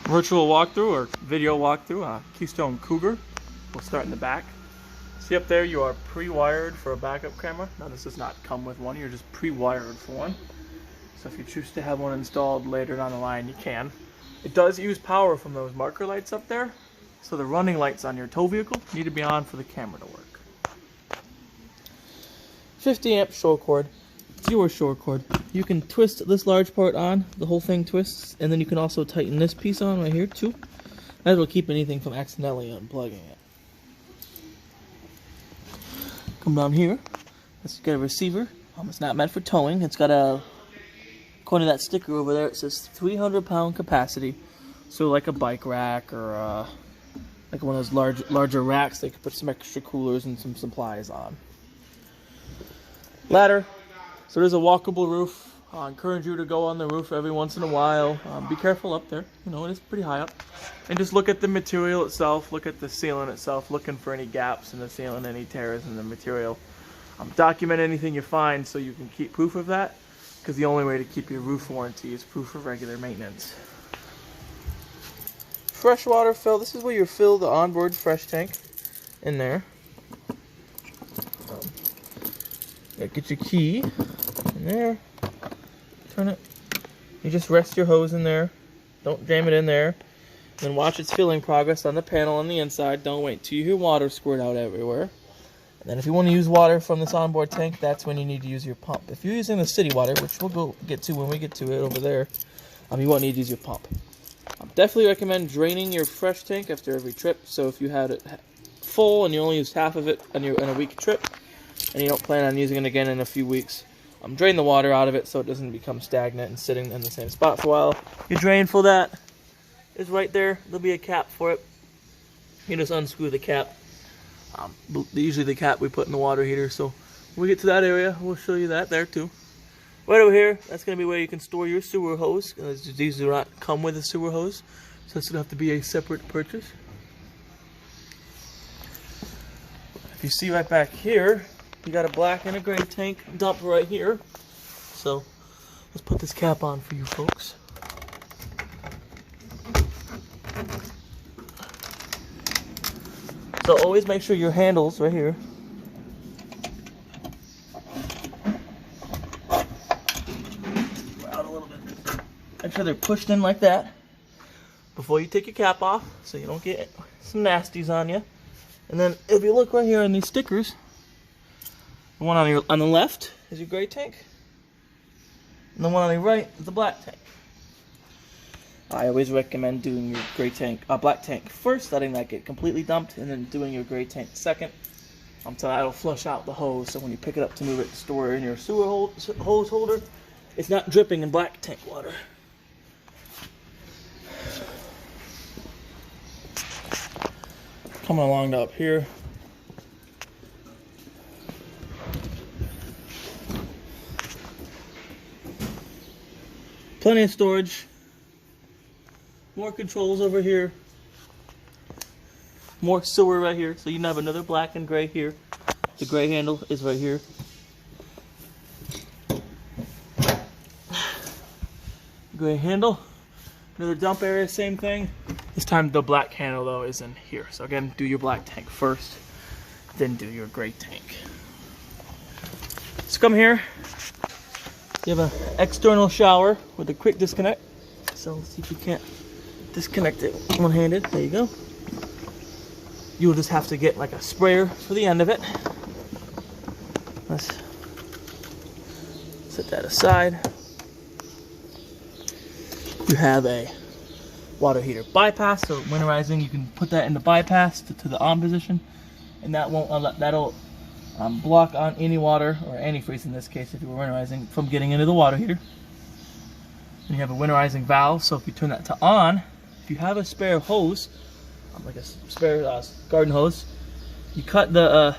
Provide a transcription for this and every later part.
virtual walkthrough or video walkthrough, Keystone Cougar. We'll start in the back. See up there, you are pre-wired for a backup camera. Now this does not come with one, you're just pre-wired for one. So if you choose to have one installed later down the line, you can. It does use power from those marker lights up there, so the running lights on your tow vehicle need to be on for the camera to work. 50 amp shore cord. It's your shore cord. You can twist this large part on, the whole thing twists, and then you can also tighten this piece on right here too. That will keep anything from accidentally unplugging it. Come down here. Let's get a receiver. It's not meant for towing. It's got a, according to that sticker over there, it says 300-pound capacity. So like a bike rack or like one of those larger racks, they could put some extra coolers and some supplies on. Ladder. So there's a walkable roof. I encourage you to go on the roof every once in a while. Be careful up there. You know, it is pretty high up. And just look at the material itself. Look at the ceiling itself. Looking for any gaps in the ceiling, any tears in the material. Document anything you find so you can keep proof of that. Because the only way to keep your roof warranty is proof of regular maintenance. Freshwater fill. This is where you fill the onboard fresh tank in there. Get your key in there. Turn it. You just rest your hose in there. Don't jam it in there. Then watch its filling progress on the panel on the inside. Don't wait till you hear water squirt out everywhere. And then if you want to use water from this onboard tank, that's when you need to use your pump. If you're using the city water, which we'll get to when we get to it over there, you won't need to use your pump. Definitely recommend draining your fresh tank after every trip. So if you had it full and you only used half of it on a week trip, and you don't plan on using it again in a few weeks, drain the water out of it so it doesn't become stagnant and sitting in the same spot for a while. Your drain for that is right there. There'll be a cap for it. You just unscrew the cap. Usually the cap we put in the water heater, so when we get to that area, we'll show you that there too. Right over here, that's going to be where you can store your sewer hose. These do not come with a sewer hose, so this will have to be a separate purchase. If you see right back here, you got a black and a gray tank dump right here. So let's put this cap on for you folks. So always make sure your handles right here out a little bit. Make sure they're pushed in like that before you take your cap off, so you don't get some nasties on you. And then if you look right here on these stickers, the one on the left is your gray tank, and the one on the right is the black tank. I always recommend doing your black tank first, letting that get completely dumped, and then doing your gray tank second, until that'll flush out the hose. So when you pick it up to move it to store it in your sewer hose holder, it's not dripping in black tank water. Coming along to up here. Plenty of storage. More controls over here. More sewer right here. So you can have another black and gray here. The gray handle is right here. Gray handle. Another dump area, same thing. This time the black handle though is in here. So again, do your black tank first, then do your gray tank. So come here. You have an external shower with a quick disconnect. So let's see if you can't disconnect it one-handed. There you go. You'll just have to get like a sprayer for the end of it. Let's set that aside. You have a water heater bypass, so winterizing, you can put that in the bypass to the on position, and that won't that'll block on any water, or antifreeze in this case if you were winterizing, from getting into the water heater. And you have a winterizing valve, so if you turn that to on, if you have a spare hose, like a spare garden hose, you cut the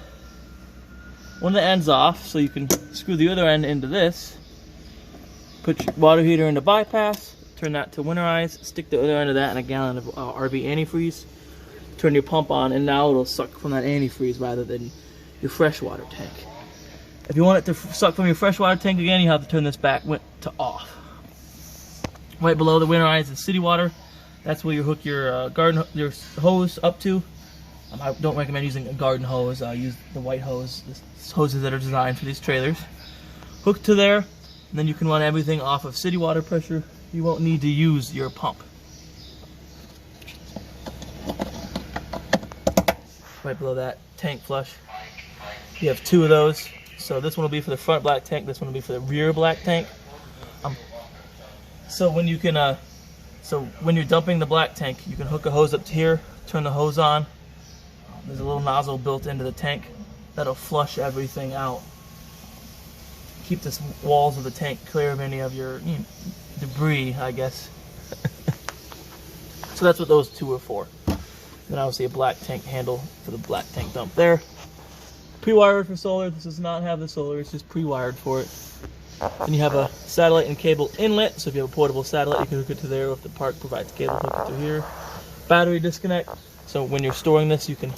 one of the ends off so you can screw the other end into this, put your water heater into bypass, turn that to winterize, stick the other end of that in a gallon of RV antifreeze, turn your pump on, and now it'll suck from that antifreeze rather than your freshwater tank. If you want it to suck from your freshwater tank again, you have to turn this back to off. Right below the winterize is city water. That's where you hook your your hose up to. I don't recommend using a garden hose. Use the white hose, the hoses that are designed for these trailers. Hook to there, and then you can run everything off of city water pressure. You won't need to use your pump. Right below that, tank flush. You have 2 of those. So this one will be for the front black tank. This one will be for the rear black tank. So when you can, when you're dumping the black tank, you can hook a hose up to here, turn the hose on. There's a little nozzle built into the tank that'll flush everything out. Keep the walls of the tank clear of any of your debris, I guess. So that's what those 2 are for. Then obviously a black tank handle for the black tank dump there. Pre-wired for solar. This does not have the solar, it's just pre-wired for it. Then you have a satellite and cable inlet, so if you have a portable satellite, you can hook it to there, or if the park provides cable, hook it through here. Battery disconnect. So when you're storing this, you can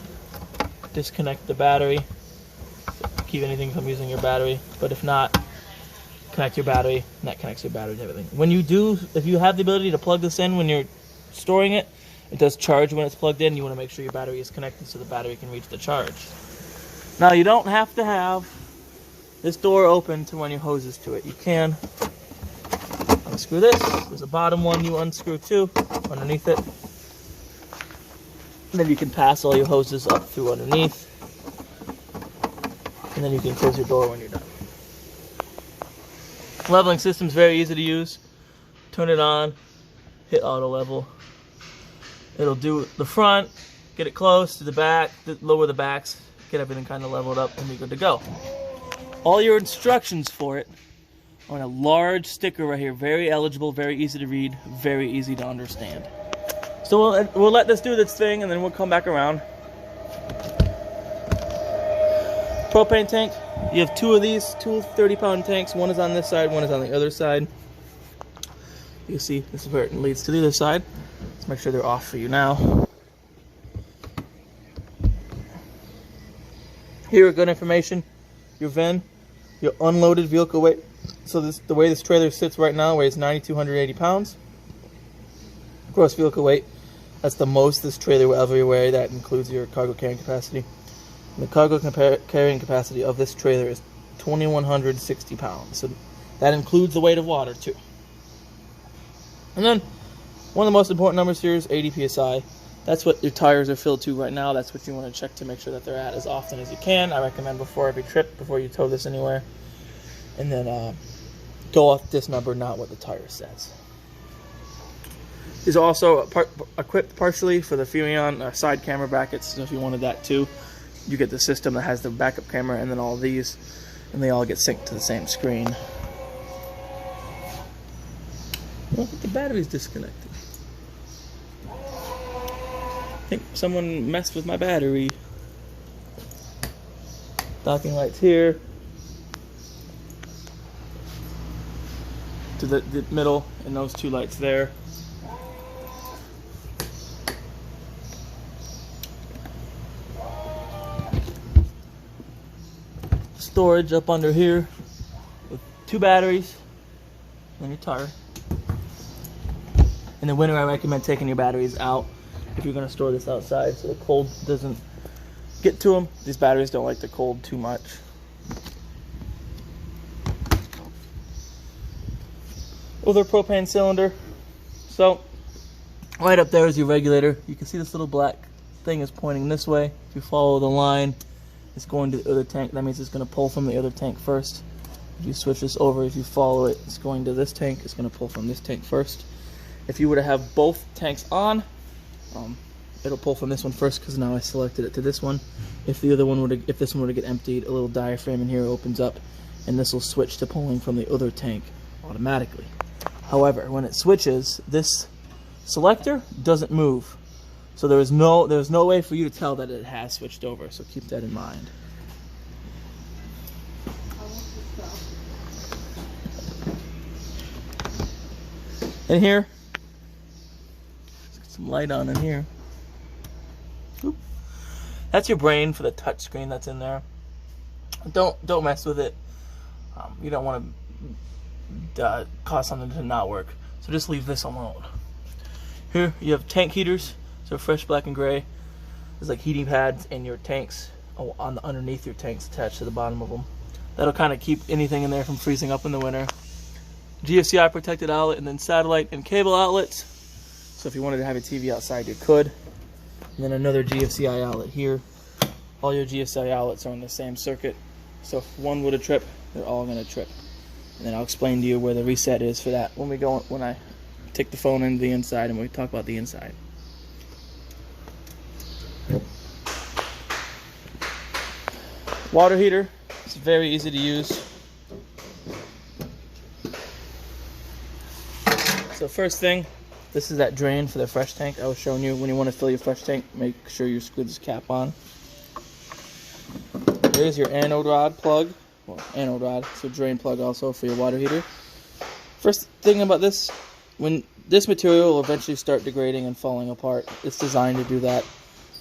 disconnect the battery. So keep anything from using your battery, but if not, connect your battery, and that connects your battery to everything. When you do, if you have the ability to plug this in when you're storing it, it does charge when it's plugged in. You want to make sure your battery is connected so the battery can reach the charge. Now you don't have to have this door open to run your hoses to it. You can unscrew this. There's a bottom one you unscrew too, underneath it. And then you can pass all your hoses up through underneath. And then you can close your door when you're done. Leveling system is very easy to use. Turn it on, hit auto level. It'll do the front, get it close to the back, lower the backs, get everything kind of leveled up, and you're good to go. All your instructions for it are on a large sticker right here. Very eligible, very easy to read, very easy to understand. So we'll let this do this thing, and then we'll come back around. Propane tank. You have 2 of these, 2 30-pound tanks. One is on this side, one is on the other side. You can see this is where it leads to the other side. Let's make sure they're off for you now. Here, good information. Your VIN, your unloaded vehicle weight. So the way this trailer sits right now weighs 9,280 pounds. Gross vehicle weight. That's the most this trailer will ever weigh. That includes your cargo carrying capacity. And the cargo carrying capacity of this trailer is 2,160 pounds. So that includes the weight of water too. And then one of the most important numbers here is 80 psi. That's what your tires are filled to right now. That's what you want to check to make sure that they're at as often as you can. I recommend before every trip, before you tow this anywhere. And then go off this number, not what the tire says. These are also equipped partially for the Furion side camera brackets. So if you wanted that too, you get the system that has the backup camera and then all these, and they all get synced to the same screen. I think the battery's disconnected. I think someone messed with my battery. Docking lights here. To the middle, and those 2 lights there. Storage up under here with 2 batteries and your tire. In the winter, I recommend taking your batteries out if you're going to store this outside so the cold doesn't get to them. These batteries don't like the cold too much. Other propane cylinder. So right up there is your regulator. You can see this little black thing is pointing this way. If you follow the line, it's going to the other tank. That means it's going to pull from the other tank first. If you switch this over, if you follow it, it's going to this tank. It's going to pull from this tank first. If you were to have both tanks on, it'll pull from this one first because now I selected it to this one. If the other one were to, if this one were to get emptied, a little diaphragm in here opens up, and this will switch to pulling from the other tank automatically. However, when it switches, this selector doesn't move. So there's no way for you to tell that it has switched over. So keep that in mind. In here, let's get some light on in here. Oop. That's your brain for the touch screen that's in there. Don't mess with it. You don't want to cause something to not work. So just leave this alone. Here you have tank heaters, so fresh, black, and gray. There's like heating pads in your tanks, underneath your tanks attached to the bottom of them. That'll kind of keep anything in there from freezing up in the winter. GFCI protected outlet, and then satellite and cable outlets. So if you wanted to have a TV outside, you could. And then another GFCI outlet here. All your GFCI outlets are on the same circuit. So if one would have tripped, they're all going to trip. And then I'll explain to you where the reset is for that when I take the phone into the inside and we talk about the inside. Water heater. It's very easy to use. So first thing, this is that drain for the fresh tank I was showing you. When you want to fill your fresh tank, make sure you screw this cap on. Here's your anode rod plug. Well, anode rod, so drain plug also for your water heater. First thing about this, when this material will eventually start degrading and falling apart, it's designed to do that.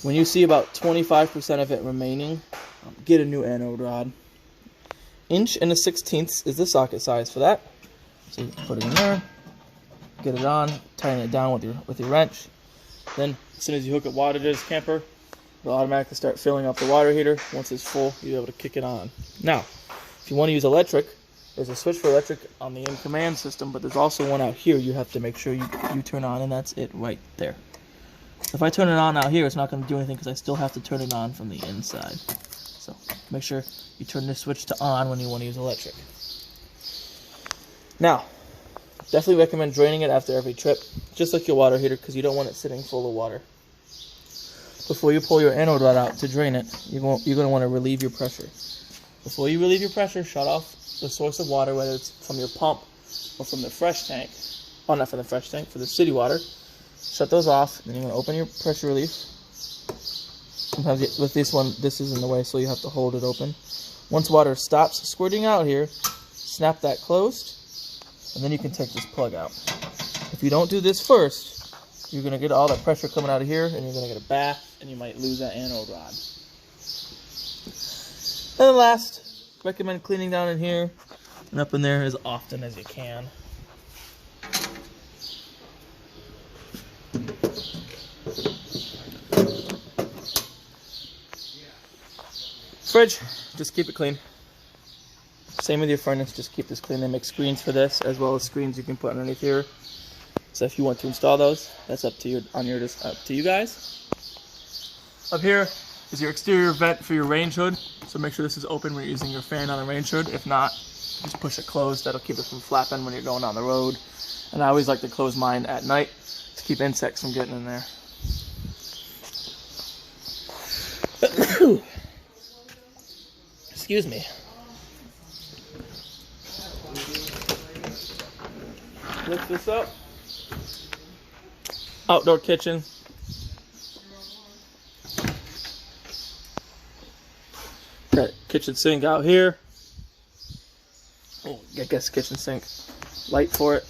When you see about 25% of it remaining, get a new anode rod. 1.16" is the socket size for that. So you put it in there. Get it on, tighten it down with your wrench. Then as soon as you hook up water to this camper, it'll automatically start filling up the water heater. Once it's full, you'll be able to kick it on. Now, if you want to use electric, there's a switch for electric on the in-command system, but there's also one out here you have to make sure you turn on, and that's it right there. If I turn it on out here, it's not going to do anything because I still have to turn it on from the inside. So make sure you turn this switch to on when you want to use electric. Now, definitely recommend draining it after every trip, just like your water heater, because you don't want it sitting full of water. Before you pull your anode rod out to drain it, you're going to want to relieve your pressure. Before you relieve your pressure, shut off the source of water, whether it's from your pump or from the fresh tank. Oh, not from the fresh tank, for the city water. Shut those off, then you're going to open your pressure relief. Sometimes with this one, this is in the way, so you have to hold it open. Once water stops squirting out here, snap that closed, and then you can take this plug out. If you don't do this first, you're going to get all that pressure coming out of here, and you're going to get a bath, and you might lose that anode rod. And then last, recommend cleaning down in here and up in there as often as you can. Fridge, just keep it clean. Same with your furnace, just keep this clean. They make screens for this, as well as screens you can put underneath here. So if you want to install those, that's up to you guys. Up here is your exterior vent for your range hood. So make sure this is open when you're using your fan on the range hood. If not, just push it closed. That'll keep it from flapping when you're going down the road. And I always like to close mine at night to keep insects from getting in there. Excuse me. Lift this up. Outdoor kitchen. Got kitchen sink out here. Oh, I guess kitchen sink. Light for it.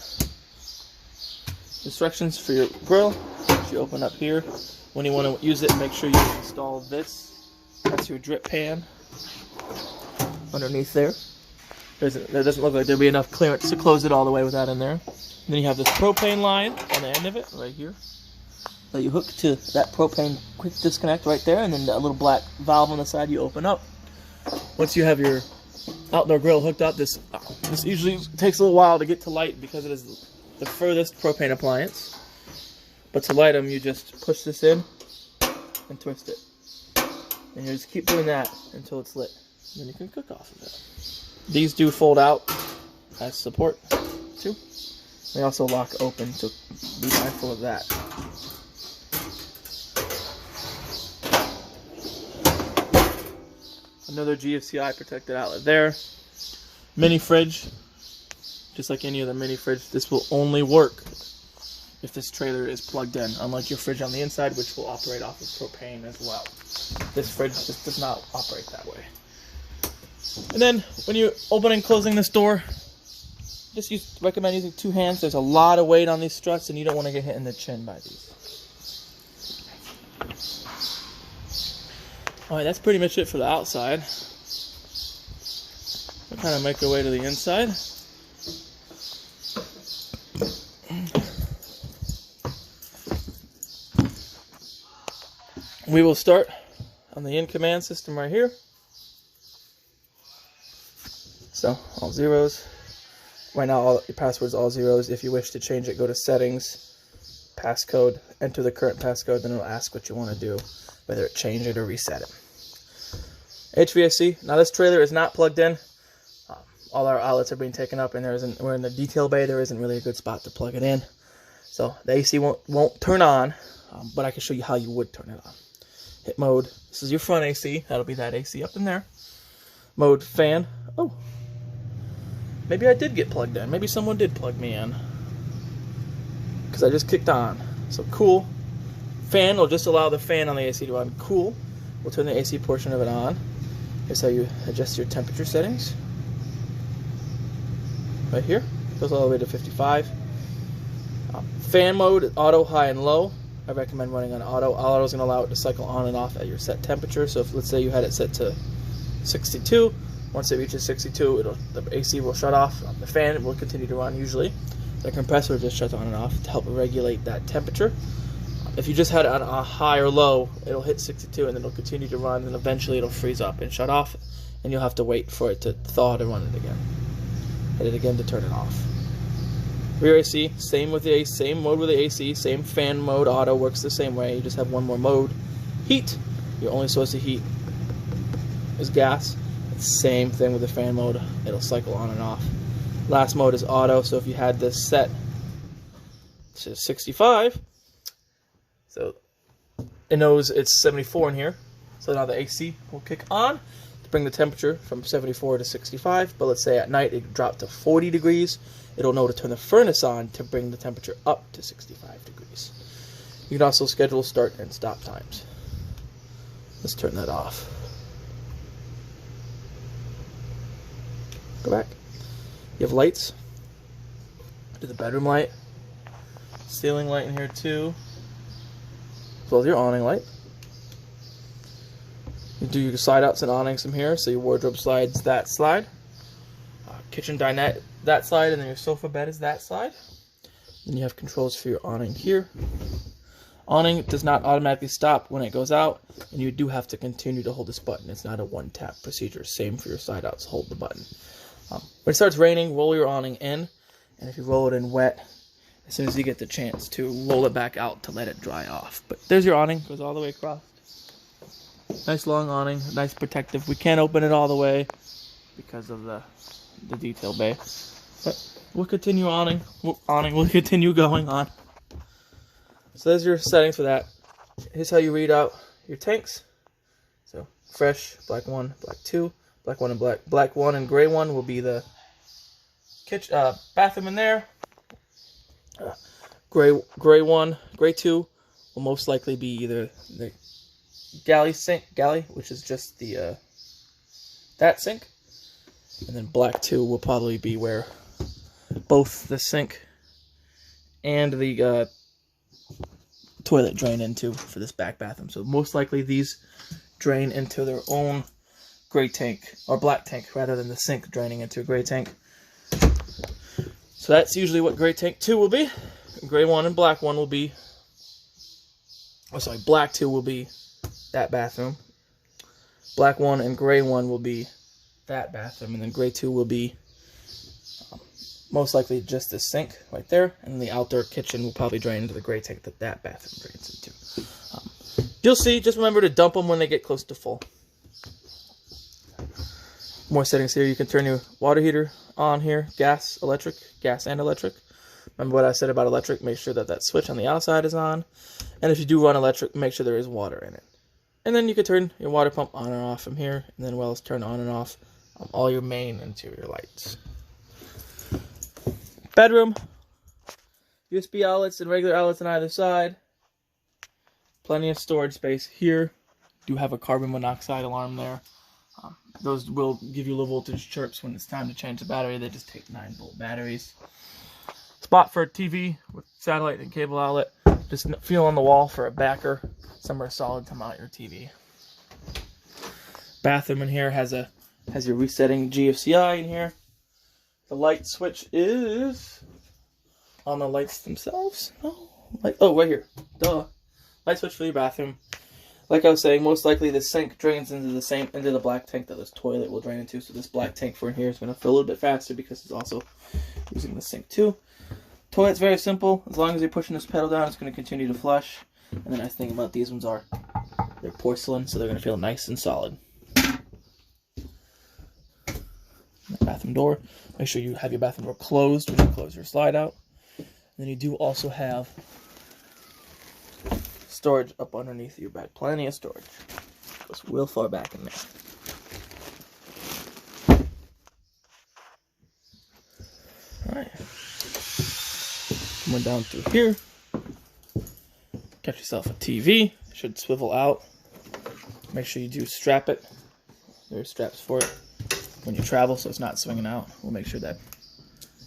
Instructions for your grill. You open up here. When you want to use it, make sure you install this. That's your drip pan. Underneath there. There doesn't look like there'll be enough clearance to close it all the way with that in there. And then you have this propane line on the end of it, right here. So you hook to that propane quick disconnect right there, and then that little black valve on the side you open up. Once you have your outdoor grill hooked up, this usually takes a little while to get to light because it is the furthest propane appliance. But to light them, you just push this in and twist it. And you just keep doing that until it's lit. And then you can cook off of it. These do fold out as support too. They also lock open, so be mindful of that. Another GFCI protected outlet there. Mini fridge. Just like any other mini fridge, this will only work if this trailer is plugged in, unlike your fridge on the inside, which will operate off of propane as well. This fridge just does not operate that way. And then when you're opening and closing this door, just recommend using 2 hands. There's a lot of weight on these struts, and you don't want to get hit in the chin by these. Alright, that's pretty much it for the outside. We'll kind of make our way to the inside. We will start on the in command system right here. So all zeros. Right now all your password is all zeros. If you wish to change it, go to settings, passcode, enter the current passcode, then it'll ask what you want to do, whether it change it or reset it. HVAC. Now this trailer is not plugged in. All our outlets are being taken up, and we're in the detail bay. There isn't really a good spot to plug it in, so the AC won't turn on. But I can show you how you would turn it on. Hit mode. This is your front AC. That'll be that AC up in there. Mode fan. Oh, maybe I did get plugged in. Maybe someone did plug me in, because I just kicked on. So cool. Fan will just allow the fan on the AC to run. Cool. We'll turn the AC portion of it on. Here's how you adjust your temperature settings. Right here, goes all the way to 55. Fan mode, auto, high, and low. I recommend running on auto. Auto is going to allow it to cycle on and off at your set temperature. So if, let's say you had it set to 62, once it reaches 62, the AC will shut off. The fan will continue to run usually. The compressor just shuts on and off to help regulate that temperature. If you just had it on a high or low, it'll hit 62 and then it'll continue to run, and eventually it'll freeze up and shut off, and you'll have to wait for it to thaw to run it again. Hit it again to turn it off. Rear AC, same with the AC, same mode with the AC, same fan mode. Auto works the same way. You just have one more mode. Heat, your only source of heat is gas. Same thing with the fan mode. It'll cycle on and off. Last mode is auto. So if you had this set to 65, so it knows it's 74 in here. So now the AC will kick on to bring the temperature from 74 to 65, but let's say at night it dropped to 40 degrees, it'll know to turn the furnace on to bring the temperature up to 65 degrees. You can also schedule start and stop times. Let's turn that off. Go back. You have lights. Do the bedroom light. Ceiling light in here too, as well as your awning light. You do your slide outs and awnings from here, so your wardrobe slides that slide. Kitchen dinette that slide, and then your sofa bed is that slide. Then you have controls for your awning here. Awning does not automatically stop when it goes out, and you do have to continue to hold this button. It's not a one-tap procedure. Same for your slide outs. Hold the button. When it starts raining, roll your awning in, and if you roll it in wet, as soon as you get the chance to roll it back out to let it dry off. But there's your awning. Goes all the way across. Nice long awning, nice protective. We can't open it all the way because of the detail bay, but we'll continue awning. We'll continue going on. So there's your settings for that. Here's how you read out your tanks. So fresh, black 1, black 2, black 1 and black 1 and gray 1 will be the kitchen, bathroom in there. Gray 1, gray 2 will most likely be either the galley, which is just the that sink, and then black 2 will probably be where both the sink and the toilet drain into for this back bathroom. So most likely these drain into their own gray tank, or black tank, rather than the sink draining into a gray tank. So that's usually what gray tank 2 will be. Gray 1 and black 1 will be, black 2 will be that bathroom. Black 1 and gray 1 will be that bathroom, and then gray 2 will be most likely just the sink right there, and the outdoor kitchen will probably drain into the gray tank that that bathroom drains into. You'll see, just remember to dump them when they get close to full. More settings here. You can turn your water heater on here, gas and electric. Remember what I said about electric, make sure that that switch on the outside is on, and if you do run electric, make sure there is water in it. And then you can turn your water pump on and off from here, and then wells turn on and off all your main interior lights. Bedroom, USB outlets and regular outlets on either side. Plenty of storage space here. Do have a carbon monoxide alarm there. Those will give you low voltage chirps when it's time to change the battery. They just take 9-volt batteries. Spot for a TV with satellite and cable outlet. Just feel on the wall for a backer, somewhere solid to mount your TV. Bathroom in here has your resetting GFCI in here. The light switch is on the lights themselves. No, right here. Duh. Light switch for your bathroom. Like I was saying, most likely the sink drains into the black tank that this toilet will drain into. So this black tank for in here is going to fill a little bit faster because it's also using the sink too. Toilet's very simple. As long as you're pushing this pedal down, it's going to continue to flush. And the nice thing about these ones are they're porcelain, so they're going to feel nice and solid. Bathroom door. Make sure you have your bathroom door closed when you close your slide out. And then you do also have storage up underneath your bed. Plenty of storage. Goes real far back in there. Alright. Coming down through here. Get yourself a TV. It should swivel out. Make sure you do strap it. There's straps for it when you travel, so it's not swinging out. We'll make sure that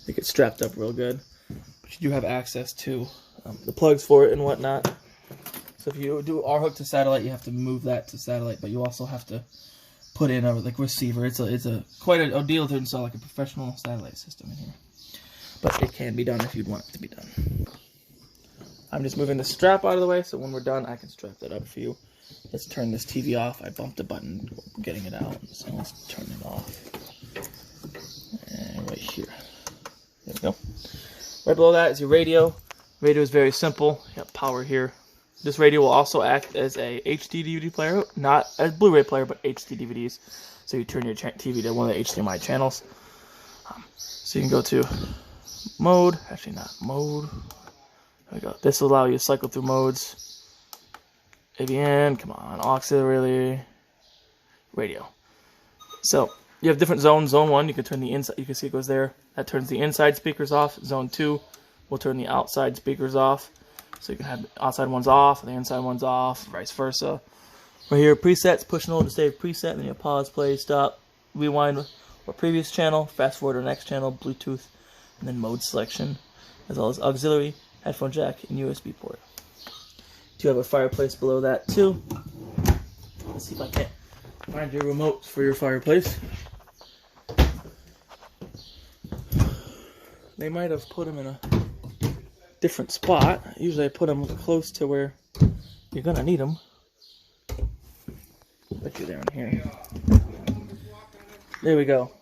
it gets strapped up real good. But you do have access to the plugs for it and whatnot. So if you do R-hook to satellite, you have to move that to satellite, but you also have to put in a receiver. It's quite a deal to install like a professional satellite system in here. But it can be done if you'd want it to be done. I'm just moving the strap out of the way, so when we're done, I can strap that up for you. Let's turn this TV off. I bumped a button getting it out, so let's turn it off. And right here. There we go. Right below that is your radio. Radio is very simple. You got power here. This radio will also act as a HD DVD player, not a Blu-ray player, but HD DVDs. So you turn your TV to one of the HDMI channels. So you can go to mode. Actually, not mode. There we go. This will allow you to cycle through modes. AVN, come on, auxiliary, radio. So you have different zones. Zone 1, you can turn the inside. You can see it goes there. That turns the inside speakers off. Zone 2 will turn the outside speakers off. So you can have the outside ones off, the inside ones off, vice versa. Right here, presets. Push and hold to save preset. Then you pause, play, stop, rewind or previous channel, fast forward to next channel, Bluetooth, and then mode selection, as well as auxiliary, headphone jack, and USB port. You have a fireplace below that too. Let's see if I can't find your remote for your fireplace. They might have put them in a different spot. Usually I put them close to where you're gonna need them. Bet you're there in here. There we go.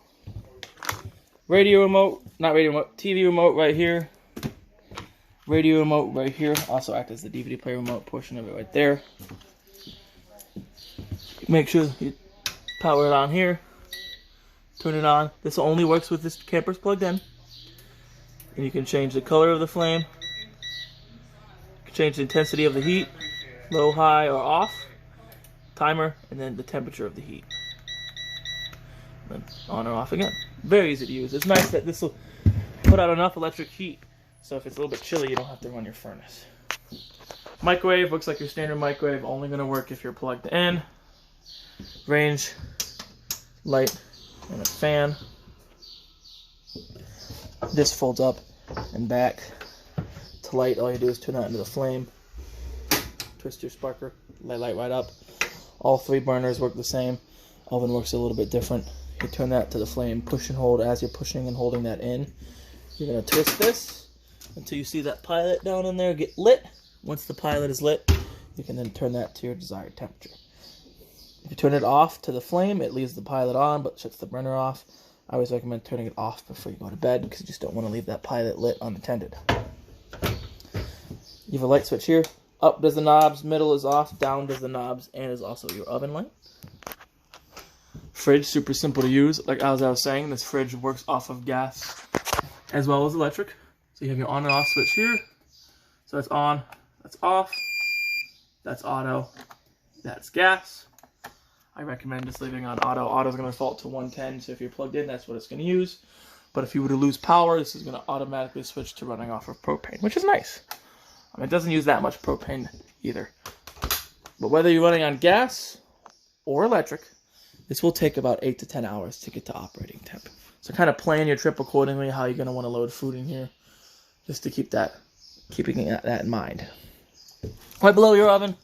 Radio remote, not radio remote, TV remote right here. Radio remote right here, also act as the DVD player remote portion of it right there. Make sure you power it on here, turn it on. This only works with this camper's plugged in. And you can change the color of the flame, you can change the intensity of the heat, low, high, or off, timer, and then the temperature of the heat. Then on or off again. Very easy to use. It's nice that this will put out enough electric heat. So if it's a little bit chilly, you don't have to run your furnace. Microwave looks like your standard microwave, only going to work if you're plugged in. Range, light, and a fan. This folds up and back. To light, all you do is turn that into the flame. Twist your sparker, light right up. All 3 burners work the same. Oven works a little bit different. You turn that to the flame, push and hold as you're pushing and holding that in. You're going to twist this until you see that pilot down in there get lit. Once the pilot is lit, you can then turn that to your desired temperature. If you turn it off to the flame, it leaves the pilot on but shuts the burner off. I always recommend turning it off before you go to bed because you just don't want to leave that pilot lit unattended. You have a light switch here. Up does the knobs, middle is off, down does the knobs, and is also your oven light. Fridge, super simple to use. Like as I was saying, this fridge works off of gas as well as electric. So you have your on and off switch here. So that's on, that's off, that's auto, that's gas. I recommend just leaving on auto. Auto is going to default to 110, so if you're plugged in, that's what it's going to use. But if you were to lose power, this is going to automatically switch to running off of propane, which is nice. It doesn't use that much propane either. But whether you're running on gas or electric, this will take about 8 to 10 hours to get to operating temp. So kind of plan your trip accordingly, how you're going to want to load food in here, just to keeping that in mind. Right below your oven,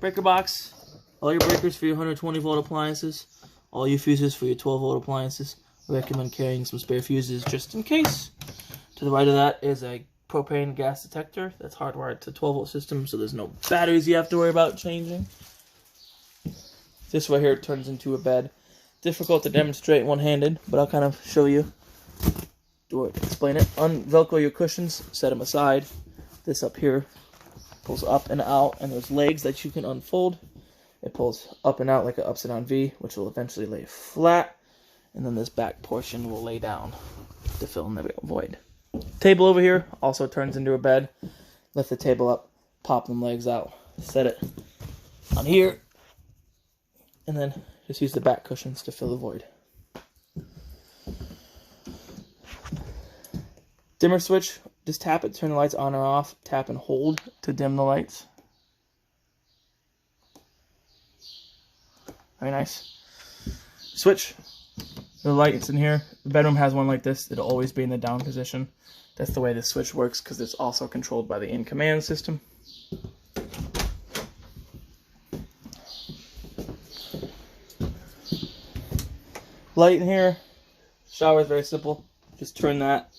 breaker box, all your breakers for your 120 volt appliances, all your fuses for your 12 volt appliances. I recommend carrying some spare fuses just in case. To the right of that is a propane gas detector that's hardwired to 12 volt system, so there's no batteries you have to worry about changing. This right here turns into a bed. Difficult to demonstrate one-handed, but I'll kind of show you. Explain it. Velcro your cushions, set them aside. This up here pulls up and out, and there's legs that you can unfold. It pulls up and out like an upside down V, which will eventually lay flat, and then this back portion will lay down to fill in the void. Table over here also turns into a bed. Lift the table up, pop them legs out, set it on here, and then just use the back cushions to fill the void. Dimmer switch, just tap it, turn the lights on or off, tap and hold to dim the lights. Very nice. Switch, the lights in here. The bedroom has one like this. It'll always be in the down position. That's the way the switch works because it's also controlled by the in-command system. Light in here. Shower is very simple. Just turn that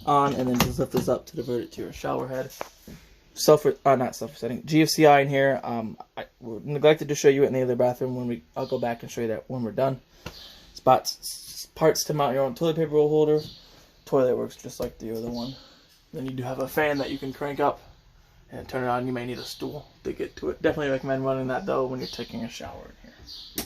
on and then just lift this up to divert it to your shower head. Not self-resetting. GFCI in here. I neglected to show you it in the other bathroom. I'll go back and show you that when we're done. Parts to mount your own toilet paper roll holder. Toilet works just like the other one. Then you do have a fan that you can crank up and turn it on. You may need a stool to get to it. Definitely recommend running that though when you're taking a shower in here.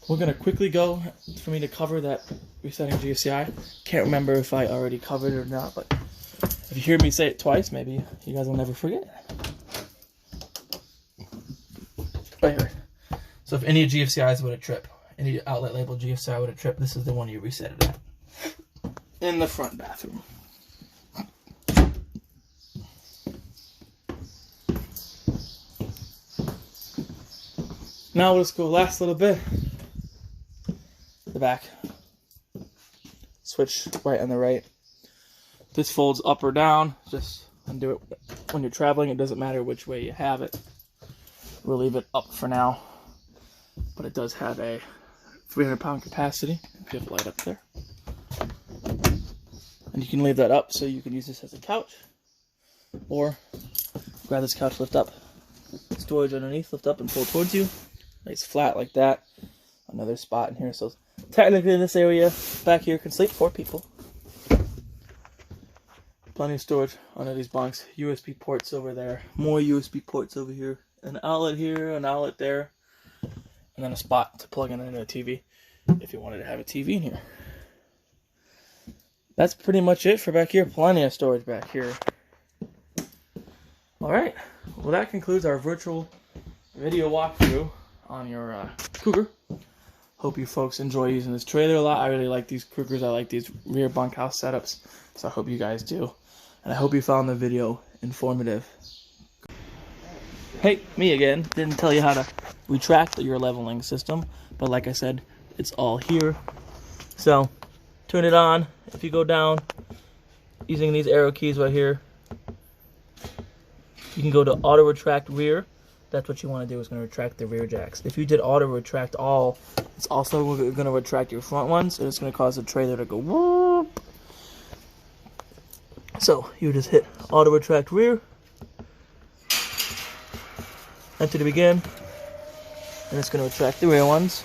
We're going to quickly go for me to cover that resetting GFCI. Can't remember if I already covered it or not, but if you hear me say it twice, maybe you guys will never forget. Right here. So if any GFCIs would have tripped, any outlet label GFCI would have tripped, this is the one you reset it at. In the front bathroom. Now let's go last little bit. The back. Switch right and the right. This folds up or down. Just undo it when you're traveling. It doesn't matter which way you have it. We'll leave it up for now. But it does have a 300-pound capacity. If you have a light up there. And you can leave that up so you can use this as a couch. Or grab this couch, lift up. Storage underneath, lift up and pull towards you. Nice flat like that. Another spot in here. So technically in this area back here can sleep 4 people. Plenty of storage under these bunks. USB ports over there. More USB ports over here. An outlet here, an outlet there. And then a spot to plug in into a TV if you wanted to have a TV in here. That's pretty much it for back here. Plenty of storage back here. Alright. Well, that concludes our virtual video walkthrough on your Cougar. Hope you folks enjoy using this trailer a lot. I really like these Cougars. I like these rear bunkhouse setups. So I hope you guys do. And I hope you found the video informative. Hey, me again. Didn't tell you how to retract your leveling system. But like I said, it's all here. So, turn it on. If you go down, using these arrow keys right here, you can go to auto retract rear. That's what you want to do, is going to retract the rear jacks. If you did auto retract all, it's also going to retract your front ones, and it's going to cause the trailer to go whoop. So you just hit auto retract rear, enter to begin, and it's going to retract the rear ones.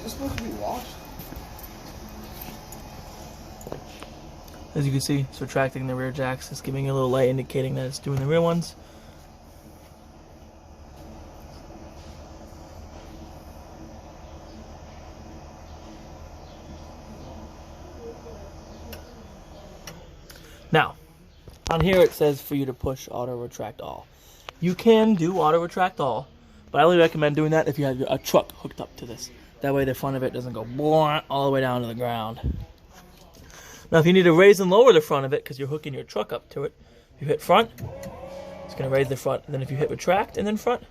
Supposed to be washed. As you can see, it's retracting the rear jacks. It's giving you a little light indicating that it's doing the rear ones. Now, on here it says for you to push auto retract all. You can do auto retract all, but I only recommend doing that if you have a truck hooked up to this. That way the front of it doesn't go all the way down to the ground. Now if you need to raise and lower the front of it because you're hooking your truck up to it, if you hit front, it's going to raise the front. And then if you hit retract and then front,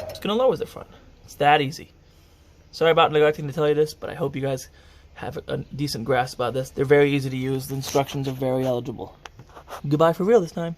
it's going to lower the front. It's that easy. Sorry about neglecting to tell you this, but I hope you guys have a decent grasp about this. They're very easy to use. The instructions are very eligible. Goodbye for real this time.